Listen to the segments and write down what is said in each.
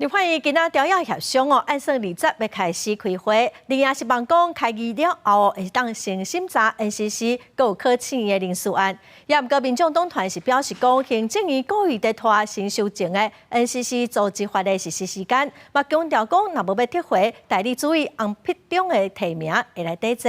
立法院今仔调解协商按算20要开始开会，你也希望讲开议了后会当先审查 NCC 阁有可请的人事案。也毋过民众党团是表示讲，行政院故意在拖新修正的 NCC 组织法的实施时间，嘛强调讲若无要撤回，代理主委洪批中的提名会来抵制。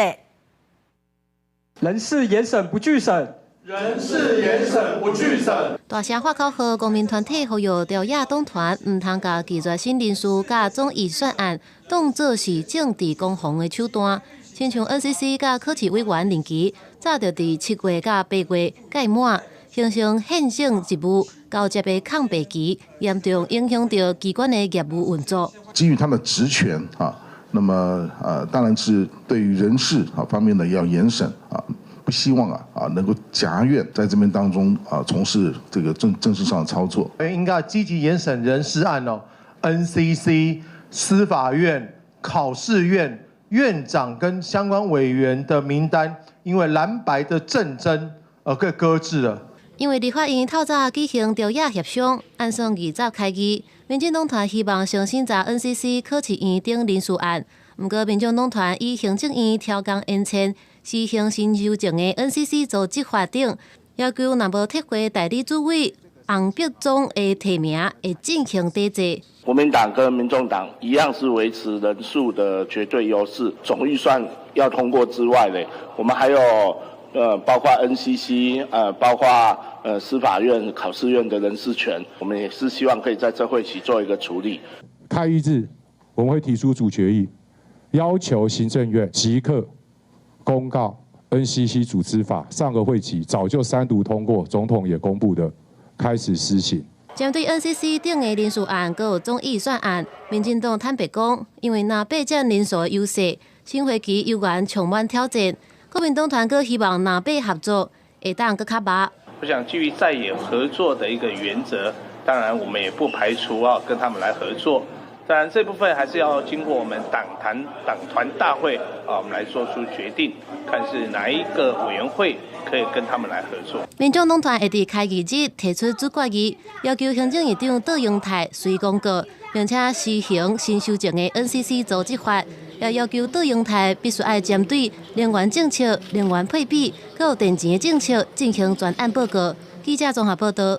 人事严审不拒审。 人事严审不拒审。大声发口号，公民团体呼吁调解党团唔通甲拒绝新人事甲总预算案当作是政治攻防的手段。亲像 NCC 甲考试委员任期早就伫7月甲8月届满，形成宪政职务交接的空白期，严重影响到机关的业务运作。基于他们的职权啊，那么当然是对于人事方面呢要严审啊。 不希望能够夹院在这边当中从事这个政治上的操作。应该积极严审人事案哦 ，NCC、司法院、考试院院长跟相关委员的名单，因为蓝白的政争而被搁置了。因为立法院透早举行调解协商，按算20开议，民进党团希望先审查 NCC 考试院等人事案。不过，民众党团以行政院调工延签。 施行新修正的 NCC 组织法等，要求若无撤回代理主委洪必中的提名，会进行抵制。国民党跟民众党一样是维持人数的绝对优势，总预算要通过之外呢，我们还有包括 NCC 包括司法院、考试院的人事权，我们也是希望可以在这会期做一个处理。开议日，我们会提出主决议，要求行政院即刻。 公告 NCC 组织法上个会期早就3读通过，总统也公布的，开始施行。针对 NCC 等的人事案，阁有总预算案，民进党坦白讲，因为若备战人数的优势，新会期犹原充满挑战。国民党团阁希望若备合作，会当阁较密。我想基于在野合作的一个原则，当然我们也不排除跟他们来合作。 当然，这部分还是要经过我们党团大会我们来做出决定，看是哪一个委员会可以跟他们来合作。民众党团会伫开议日提出主决议，要求行政院长杜永泰随公告，并且施行新修正的 NCC 组织法，也要求杜永泰必须要针对人员政策、人员配比，还有电钱的政策进行专案报告。记者综合报道。